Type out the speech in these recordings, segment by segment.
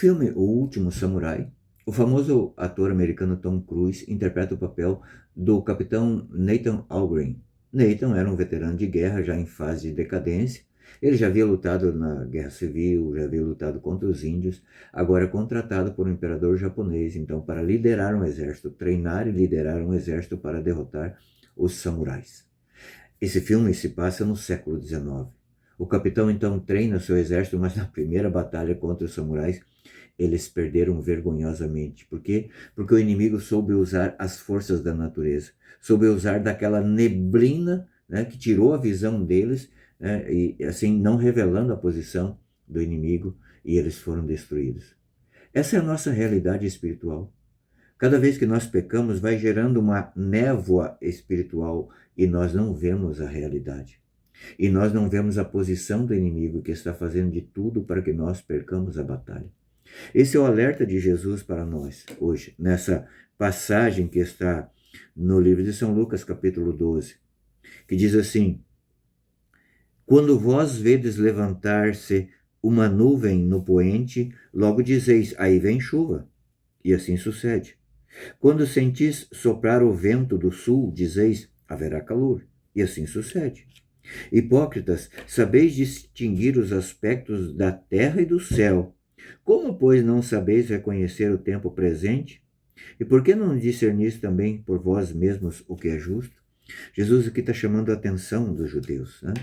filme O Último Samurai, o famoso ator americano Tom Cruise interpreta o papel do capitão Nathan Algren. Nathan era um veterano de guerra já em fase de decadência. Ele já havia lutado na Guerra Civil, já havia lutado contra os índios, agora é contratado por um imperador japonês, então, para liderar um exército, treinar e liderar um exército para derrotar os samurais. Esse filme se passa no século XIX. O capitão então treina seu exército, mas na primeira batalha contra os samurais, eles perderam vergonhosamente. Por quê? Porque o inimigo soube usar as forças da natureza, soube usar daquela neblina, né, que tirou a visão deles, né, e assim não revelando a posição do inimigo, e eles foram destruídos. Essa é a nossa realidade espiritual. Cada vez que nós pecamos, vai gerando uma névoa espiritual e nós não vemos a realidade. E nós não vemos a posição do inimigo que está fazendo de tudo para que nós percamos a batalha. Esse é o alerta de Jesus para nós hoje, nessa passagem que está no livro de São Lucas, capítulo 12, que diz assim: quando vós vedes levantar-se uma nuvem no poente, logo dizeis, aí vem chuva, e assim sucede. Quando sentis soprar o vento do sul, dizeis, haverá calor, e assim sucede. Hipócritas, sabeis distinguir os aspectos da terra e do céu. Como, pois, não sabeis reconhecer o tempo presente? E por que não discernis também por vós mesmos o que é justo? Jesus aqui está chamando a atenção dos judeus, né?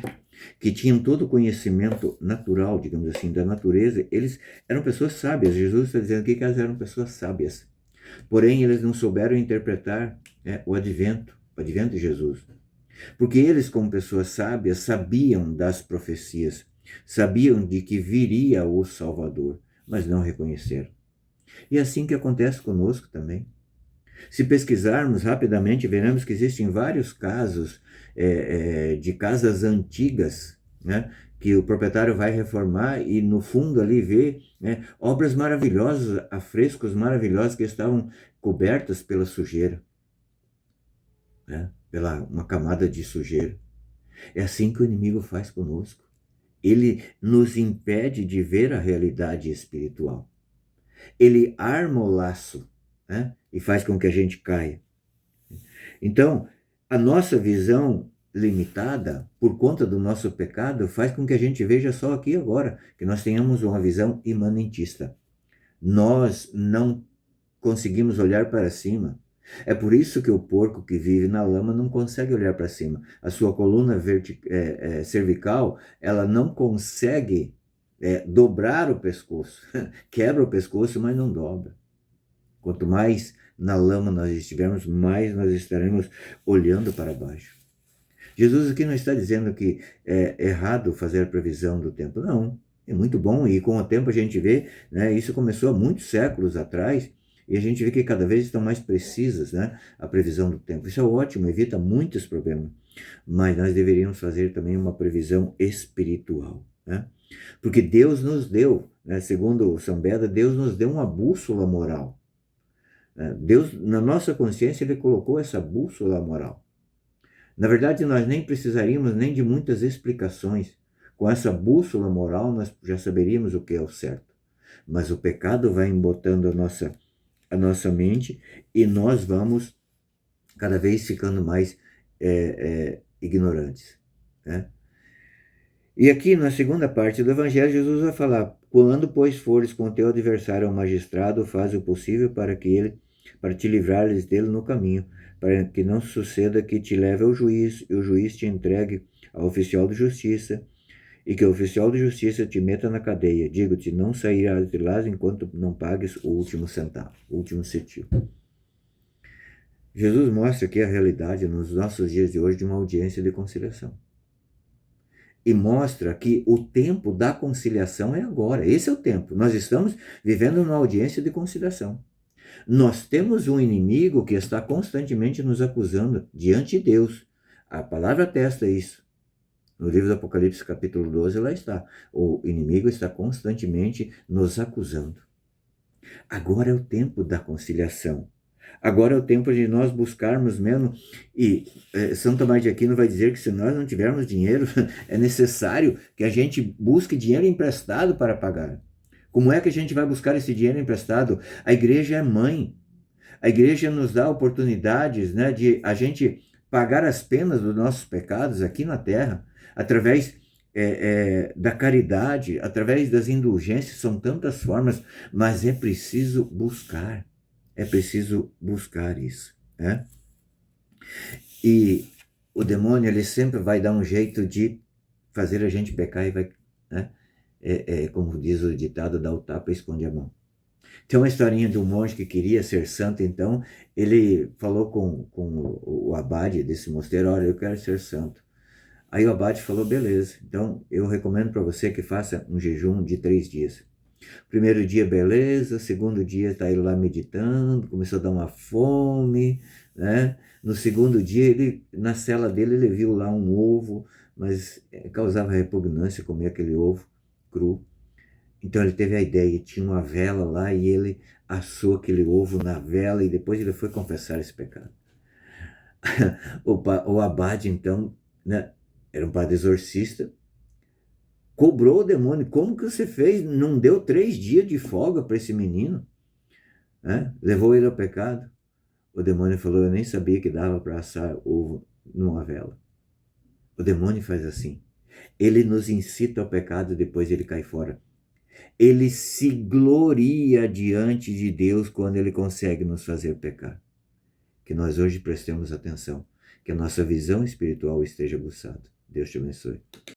Que tinham todo o conhecimento natural, digamos assim, da natureza. Eles eram pessoas sábias. Jesus está dizendo aqui que elas eram pessoas sábias. Porém, eles não souberam interpretar o advento de Jesus. Porque eles, como pessoas sábias, sabiam das profecias, sabiam de que viria o Salvador, mas não reconheceram. E é assim que acontece conosco também. Se pesquisarmos rapidamente, veremos que existem vários casos de casas antigas, né, que o proprietário vai reformar e no fundo ali vê, né, obras maravilhosas, afrescos maravilhosos que estavam cobertas pela sujeira, né, pela uma camada de sujeira. É assim que o inimigo faz conosco. Ele nos impede de ver a realidade espiritual. Ele arma o laço, né, e faz com que a gente caia. Então, a nossa visão limitada, por conta do nosso pecado, faz com que a gente veja só aqui agora, que nós tenhamos uma visão imanentista. Nós não conseguimos olhar para cima. É por isso que o porco que vive na lama não consegue olhar para cima. A sua coluna cervical, ela não consegue dobrar o pescoço. Quebra o pescoço, mas não dobra. Quanto mais na lama nós estivermos, mais nós estaremos olhando para baixo. Jesus aqui não está dizendo que é errado fazer a previsão do tempo. Não, é muito bom e com o tempo a gente vê, né, isso começou há muitos séculos atrás e a gente vê que cada vez estão mais precisas, né, a previsão do tempo. Isso é ótimo, evita muitos problemas, mas nós deveríamos fazer também uma previsão espiritual, né? Porque Deus nos deu, né, segundo São Beda, Deus nos deu uma bússola moral. Deus, na nossa consciência, Ele colocou essa bússola moral. Na verdade, nós nem precisaríamos nem de muitas explicações. Com essa bússola moral, nós já saberíamos o que é o certo. Mas o pecado vai embotando a nossa mente e nós vamos cada vez ficando mais ignorantes, né? E aqui, na segunda parte do Evangelho, Jesus vai falar: quando, pois, fores com teu adversário ao magistrado, faz o possível para te livrares dele no caminho, para que não suceda que te leve ao juiz, e o juiz te entregue ao oficial de justiça, e que o oficial de justiça te meta na cadeia. Digo-te, não sairás de lá enquanto não pagues o último centavo, o último cetil. Jesus mostra aqui a realidade nos nossos dias de hoje de uma audiência de conciliação. E mostra que o tempo da conciliação é agora. Esse é o tempo. Nós estamos vivendo uma audiência de conciliação. Nós temos um inimigo que está constantemente nos acusando diante de Deus. A palavra atesta isso. No livro do Apocalipse, capítulo 12, lá está. O inimigo está constantemente nos acusando. Agora é o tempo da conciliação. Agora é o tempo de nós buscarmos mesmo, e São Tomás de Aquino vai dizer que se nós não tivermos dinheiro, é necessário que a gente busque dinheiro emprestado para pagar. Como é que a gente vai buscar esse dinheiro emprestado? A igreja é mãe. A igreja nos dá oportunidades, né, de a gente pagar as penas dos nossos pecados aqui na terra, através da caridade, através das indulgências, são tantas formas, mas é preciso buscar isso, né? E o demônio, ele sempre vai dar um jeito de fazer a gente pecar e vai, né? Como diz o ditado, dá o tapa e esconde a mão. Tem uma historinha de um monge que queria ser santo, então ele falou com o abade desse mosteiro: olha, eu quero ser santo. Aí o abade falou: beleza, então eu recomendo para você que faça um jejum de 3 dias. Primeiro dia, beleza. Segundo dia, está ele lá meditando, começou a dar uma fome, né? No segundo dia, ele, na cela dele, ele viu lá um ovo, mas causava repugnância comer aquele ovo cru. Então ele teve a ideia, tinha uma vela lá e ele assou aquele ovo na vela e depois ele foi confessar esse pecado. O abade, então, né, era um padre exorcista, cobrou o demônio: como que você fez? Não deu 3 dias de folga para esse menino? Né? Levou ele ao pecado. O demônio falou: eu nem sabia que dava para assar ovo numa vela. O demônio faz assim. Ele nos incita ao pecado e depois ele cai fora. Ele se gloria diante de Deus quando ele consegue nos fazer pecar. Que nós hoje prestemos atenção, que a nossa visão espiritual esteja aguçada. Deus te abençoe.